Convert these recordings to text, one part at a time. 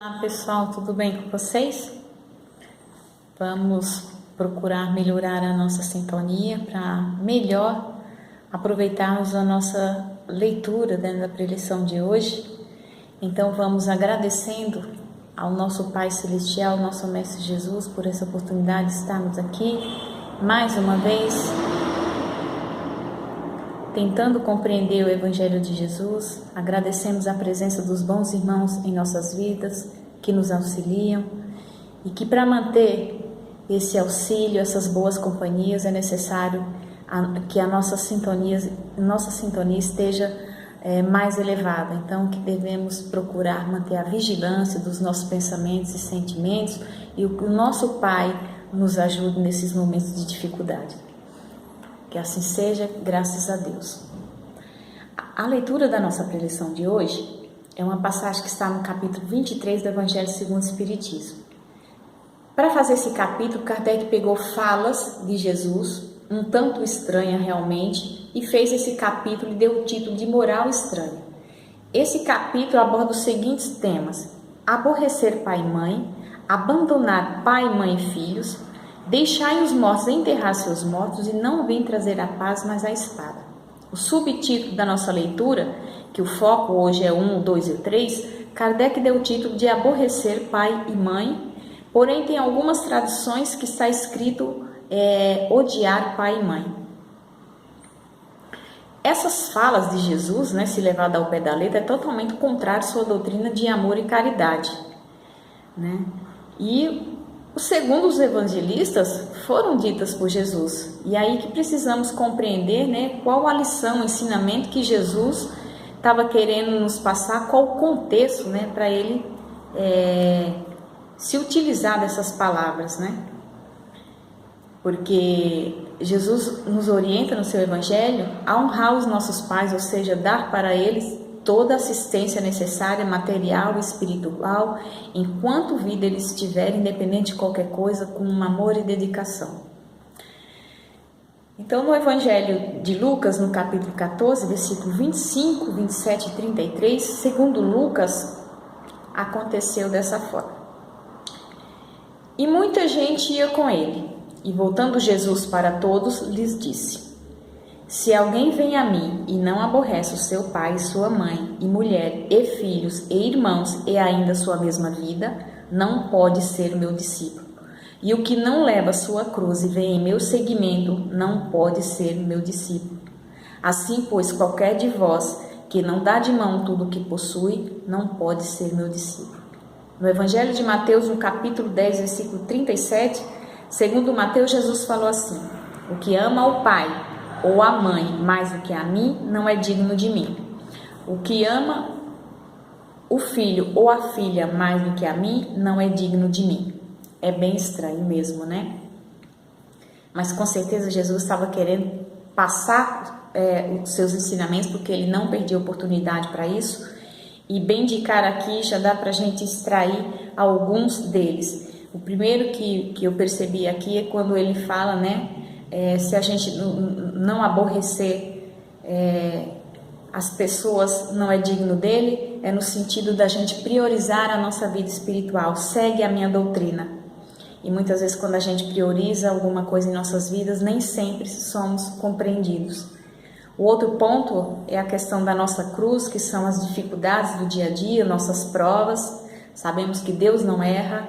Olá pessoal, tudo bem com vocês? Vamos procurar melhorar a nossa sintonia para melhor aproveitarmos a nossa leitura dentro da preleção de hoje. Então vamos agradecendo ao nosso Pai Celestial, nosso Mestre Jesus, por essa oportunidade de estarmos aqui mais uma vez, tentando compreender o Evangelho de Jesus. Agradecemos a presença dos bons irmãos em nossas vidas, que nos auxiliam, e que para manter esse auxílio, essas boas companhias, é necessário que a nossa sintonia esteja mais elevada. Então, que devemos procurar manter a vigilância dos nossos pensamentos e sentimentos, e o nosso Pai nos ajude nesses momentos de dificuldade. Que assim seja, graças a Deus. A leitura da nossa preleção de hoje é uma passagem que está no capítulo 23 do Evangelho segundo o Espiritismo. Para fazer esse capítulo, Kardec pegou falas de Jesus, um tanto estranha realmente, e fez esse capítulo e deu o título de Moral Estranha. Esse capítulo aborda os seguintes temas: aborrecer pai e mãe, abandonar pai, mãe e filhos, deixai os mortos enterrar seus mortos e não vem trazer a paz, mas a espada. O subtítulo da nossa leitura, que o foco hoje é 1, 2 e 3, Kardec deu o título de Aborrecer pai e mãe, porém tem algumas traduções que está escrito odiar pai e mãe. Essas falas de Jesus, se levada ao pé da letra, é totalmente contrário à sua doutrina de amor e caridade. E segundo os evangelistas, foram ditas por Jesus. E aí que precisamos compreender qual a lição, o ensinamento que Jesus estava querendo nos passar, qual o contexto para ele se utilizar dessas palavras. Porque Jesus nos orienta no seu evangelho a honrar os nossos pais, ou seja, dar para eles toda a assistência necessária, material e espiritual, enquanto vida eles estiverem, independente de qualquer coisa, com amor e dedicação. Então, no Evangelho de Lucas, no capítulo 14, versículo 25, 27 e 33, segundo Lucas, aconteceu dessa forma. E muita gente ia com ele, e voltando Jesus para todos, lhes disse: se alguém vem a mim e não aborrece o seu pai, sua mãe, e mulher, e filhos, e irmãos, e ainda sua mesma vida, não pode ser meu discípulo. E o que não leva sua cruz e vem em meu seguimento, não pode ser meu discípulo. Assim, pois, qualquer de vós que não dá de mão tudo o que possui, não pode ser meu discípulo. No Evangelho de Mateus, no capítulo 10, versículo 37, segundo Mateus, Jesus falou assim: o que ama ao pai ou a mãe mais do que a mim, não é digno de mim. O que ama o filho ou a filha mais do que a mim, não é digno de mim. É bem estranho mesmo, Mas com certeza Jesus estava querendo passar os seus ensinamentos, porque ele não perdia oportunidade para isso. E bem de cara aqui já dá para a gente extrair alguns deles. O primeiro que eu percebi aqui é quando ele fala, se a gente não aborrecer as pessoas, não é digno dele, é no sentido da gente priorizar a nossa vida espiritual, segue a minha doutrina. E muitas vezes quando a gente prioriza alguma coisa em nossas vidas, nem sempre somos compreendidos. O outro ponto é a questão da nossa cruz, que são as dificuldades do dia a dia, nossas provas. Sabemos que Deus não erra,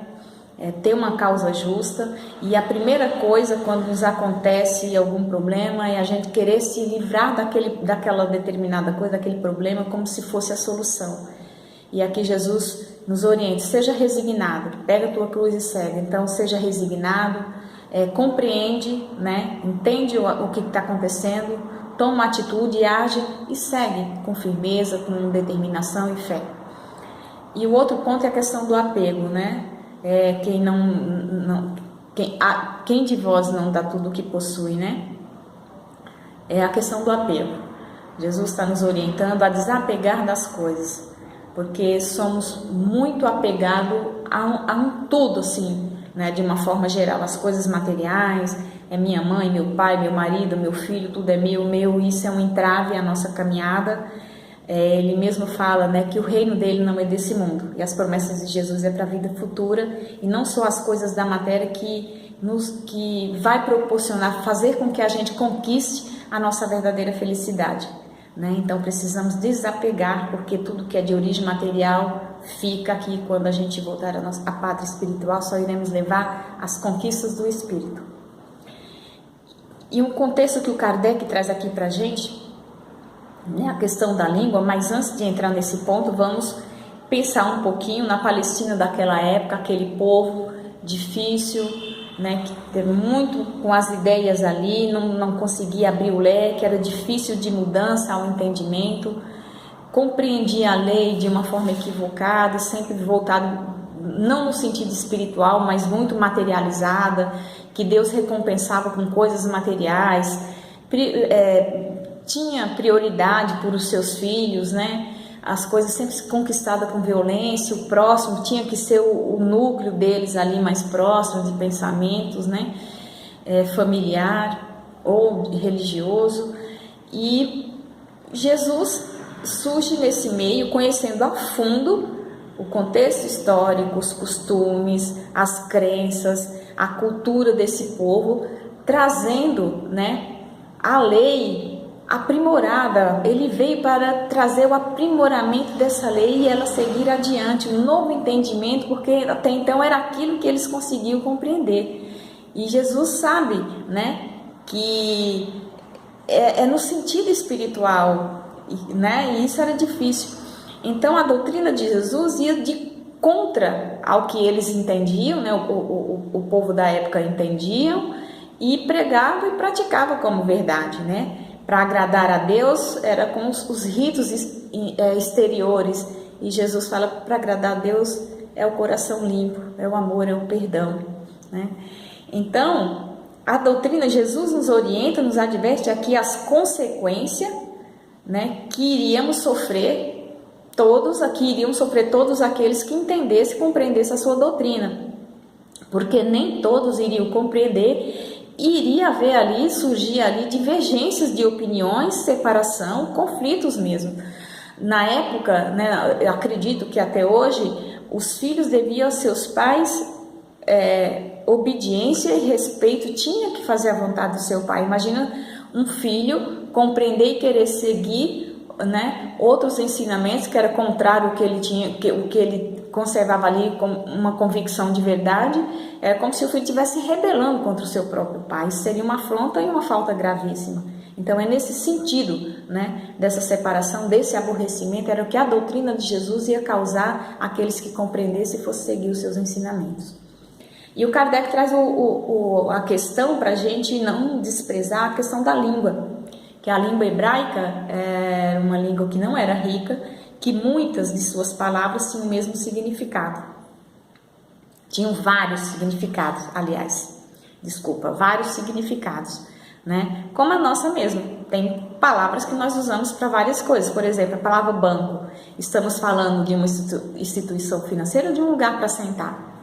ter uma causa justa, e a primeira coisa quando nos acontece algum problema é a gente querer se livrar daquela determinada coisa, daquele problema, como se fosse a solução. E aqui Jesus nos orienta: seja resignado, pega a tua cruz e segue. Então seja resignado, compreende, entende o que está acontecendo, toma uma atitude, age e segue com firmeza, com determinação e fé. E o outro ponto é a questão do apego, quem de vós não dá tudo o que possui, É a questão do apego. Jesus está nos orientando a desapegar das coisas, porque somos muito apegados a um todo, assim, de uma forma geral. As coisas materiais, é minha mãe, meu pai, meu marido, meu filho, tudo é meu, isso é um entrave à nossa caminhada. Ele mesmo fala, né, que o reino dele não é desse mundo, e as promessas de Jesus é para a vida futura, e não só as coisas da matéria que vai proporcionar, fazer com que a gente conquiste a nossa verdadeira felicidade, né? Então precisamos desapegar, porque tudo que é de origem material fica aqui. Quando a gente voltar à pátria espiritual, só iremos levar as conquistas do espírito. E um contexto que o Kardec traz aqui para a gente, né, a questão da língua. Mas antes de entrar nesse ponto, vamos pensar um pouquinho na Palestina daquela época, aquele povo difícil, né, que teve muito com as ideias ali, não conseguia abrir o leque, era difícil de mudança ao entendimento, compreendia a lei de uma forma equivocada, sempre voltado não no sentido espiritual, mas muito materializada, que Deus recompensava com coisas materiais, tinha prioridade por os seus filhos, né? As coisas sempre conquistadas com violência, o próximo tinha que ser o núcleo deles ali mais próximo, de pensamentos, né? Familiar ou religioso. E Jesus surge nesse meio, conhecendo a fundo o contexto histórico, os costumes, as crenças, a cultura desse povo, trazendo, né, a lei aprimorada. Ele veio para trazer o aprimoramento dessa lei e ela seguir adiante, um novo entendimento, porque até então era aquilo que eles conseguiam compreender. E Jesus sabe, né, que é no sentido espiritual, né, e isso era difícil. Então a doutrina de Jesus ia de contra ao que eles entendiam, né, o povo da época entendiam, e pregava e praticava como verdade, né? Para agradar a Deus era com os ritos exteriores, e Jesus fala que para agradar a Deus é o coração limpo, é o amor, é o perdão, né? Então a doutrina, Jesus nos orienta, nos adverte aqui as consequências, né, que iríamos sofrer todos aqueles que entendessem e compreendessem a sua doutrina, porque nem todos iriam compreender, iria haver ali, surgir ali divergências de opiniões, separação, conflitos mesmo. Na época, né, eu acredito que até hoje, os filhos deviam aos seus pais obediência e respeito, tinha que fazer a vontade do seu pai. Imagina um filho compreender e querer seguir, né, outros ensinamentos que era contrário ao que ele tinha, o que ele conservava ali como uma convicção de verdade. Era como se o filho estivesse rebelando contra o seu próprio pai. Isso seria uma afronta e uma falta gravíssima. Então é nesse sentido, né, dessa separação, desse aborrecimento, era o que a doutrina de Jesus ia causar àqueles que compreendessem e fossem seguir os seus ensinamentos. E o Kardec traz a questão para a gente não desprezar a questão da língua, que a língua hebraica é uma língua que não era rica, que muitas de suas palavras tinham o mesmo significado. Tinham vários significados, vários significados, né? Como a nossa mesmo, tem palavras que nós usamos para várias coisas. Por exemplo, a palavra banco, estamos falando de uma instituição financeira ou de um lugar para sentar,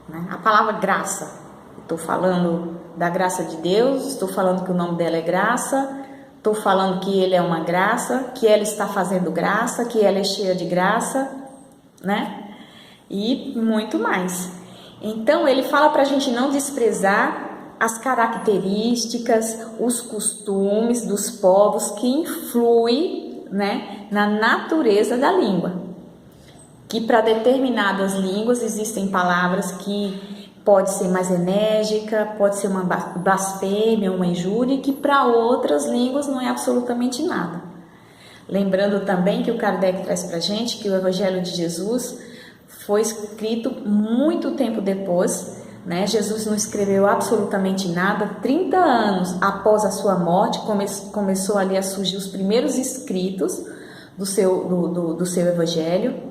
né? A palavra graça, estou falando da graça de Deus, estou falando que o nome dela é graça, estou falando que ele é uma graça, que ela está fazendo graça, que ela é cheia de graça, né? E muito mais. Então ele fala para a gente não desprezar as características, os costumes dos povos que influem, né, na natureza da língua. Que para determinadas línguas existem palavras que pode ser mais enérgica, pode ser uma blasfêmia, uma injúria, que para outras línguas não é absolutamente nada. Lembrando também que o Kardec traz para a gente que o Evangelho de Jesus foi escrito muito tempo depois, né? Jesus não escreveu absolutamente nada. 30 anos após a sua morte, começou ali a surgir os primeiros escritos do seu Evangelho,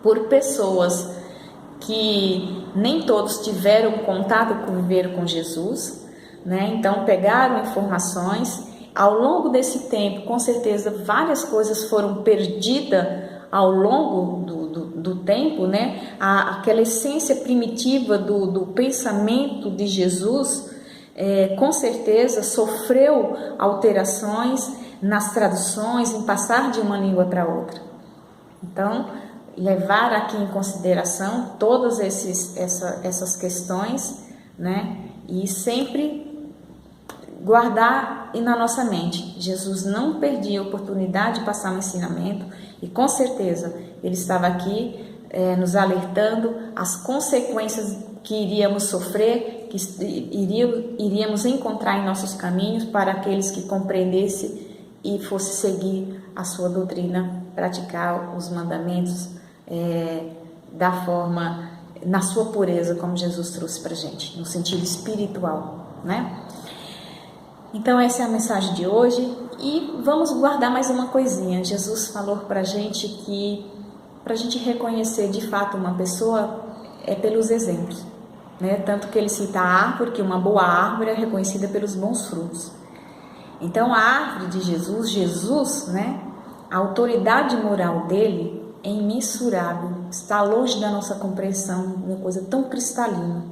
por pessoas que nem todos tiveram contato, conviveram com Jesus, né? Então pegaram informações. Ao longo desse tempo, com certeza, várias coisas foram perdidas ao longo do tempo, né? Aquela essência primitiva do pensamento de Jesus, com certeza, sofreu alterações, nas traduções, em passar de uma língua para outra. Então, levar aqui em consideração todas essas questões, né? E sempre guardar na nossa mente. Jesus não perdia a oportunidade de passar um ensinamento e com certeza ele estava aqui nos alertando as consequências que iríamos sofrer, que iríamos encontrar em nossos caminhos para aqueles que compreendessem e fosse seguir a sua doutrina, praticar os mandamentos da forma, na sua pureza, como Jesus trouxe para a gente, no sentido espiritual, né? Então essa é a mensagem de hoje e vamos guardar mais uma coisinha. Jesus falou para a gente que para a gente reconhecer de fato uma pessoa é pelos exemplos, né? Tanto que ele cita a árvore, que uma boa árvore é reconhecida pelos bons frutos. Então a árvore de Jesus, né? A autoridade moral dele é imensurável, está longe da nossa compreensão, uma coisa tão cristalina.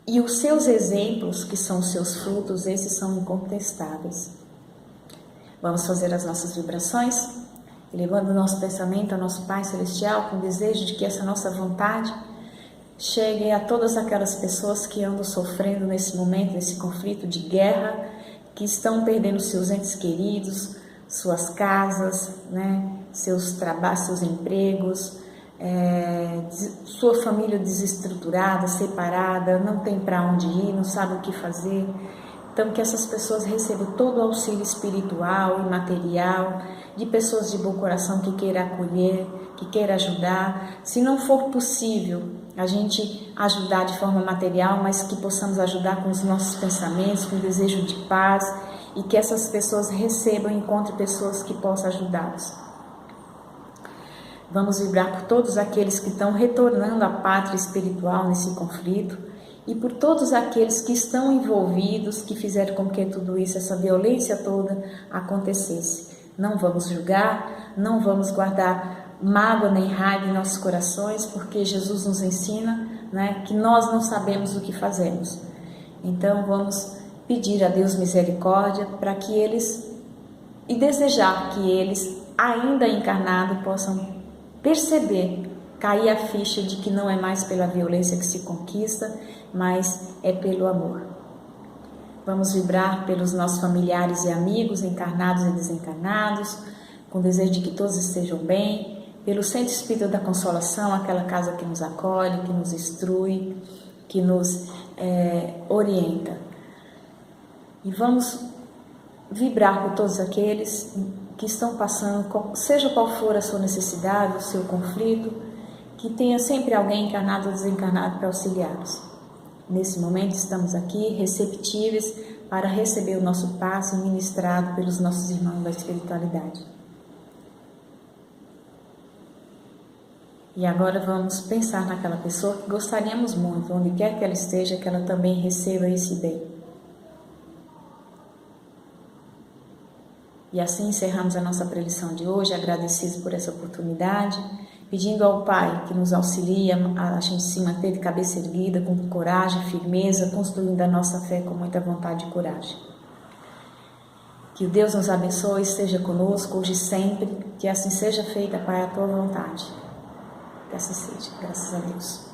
E os seus exemplos, que são os seus frutos, esses são incontestáveis. Vamos fazer as nossas vibrações, elevando o nosso pensamento ao nosso Pai Celestial, com o desejo de que essa nossa vontade chegue a todas aquelas pessoas que andam sofrendo nesse momento, nesse conflito de guerra, que estão perdendo seus entes queridos, suas casas, né? Seus trabalhos, seus empregos, sua família desestruturada, separada, não tem para onde ir, não sabe o que fazer. Então que essas pessoas recebam todo o auxílio espiritual e material, de pessoas de bom coração que queira acolher, que queira ajudar. Se não for possível a gente ajudar de forma material, mas que possamos ajudar com os nossos pensamentos, com o desejo de paz, e que essas pessoas recebam e encontrem pessoas que possam ajudá-los. Vamos vibrar por todos aqueles que estão retornando à pátria espiritual nesse conflito e por todos aqueles que estão envolvidos, que fizeram com que tudo isso, essa violência toda acontecesse. Não vamos julgar, não vamos guardar mágoa nem raiva em nossos corações, porque Jesus nos ensina, né, que nós não sabemos o que fazemos. Então vamos pedir a Deus misericórdia para que eles, e desejar que eles, ainda encarnados, possam perceber, cair a ficha de que não é mais pela violência que se conquista, mas é pelo amor. Vamos vibrar pelos nossos familiares e amigos, encarnados e desencarnados, com o desejo de que todos estejam bem, pelo Centro Espírita da Consolação, aquela casa que nos acolhe, que nos instrui, que nos orienta. E vamos vibrar por todos aqueles que estão passando, seja qual for a sua necessidade, o seu conflito, que tenha sempre alguém encarnado ou desencarnado para auxiliá-los. Nesse momento estamos aqui receptíveis para receber o nosso passe ministrado pelos nossos irmãos da espiritualidade. E agora vamos pensar naquela pessoa que gostaríamos muito, onde quer que ela esteja, que ela também receba esse bem. E assim encerramos a nossa preleção de hoje, agradecidos por essa oportunidade, pedindo ao Pai que nos auxilie a gente se manter de cabeça erguida, com coragem, firmeza, construindo a nossa fé com muita vontade e coragem. Que o Deus nos abençoe, esteja conosco hoje e sempre, que assim seja feita, Pai, a Tua vontade. Que assim seja, graças a Deus.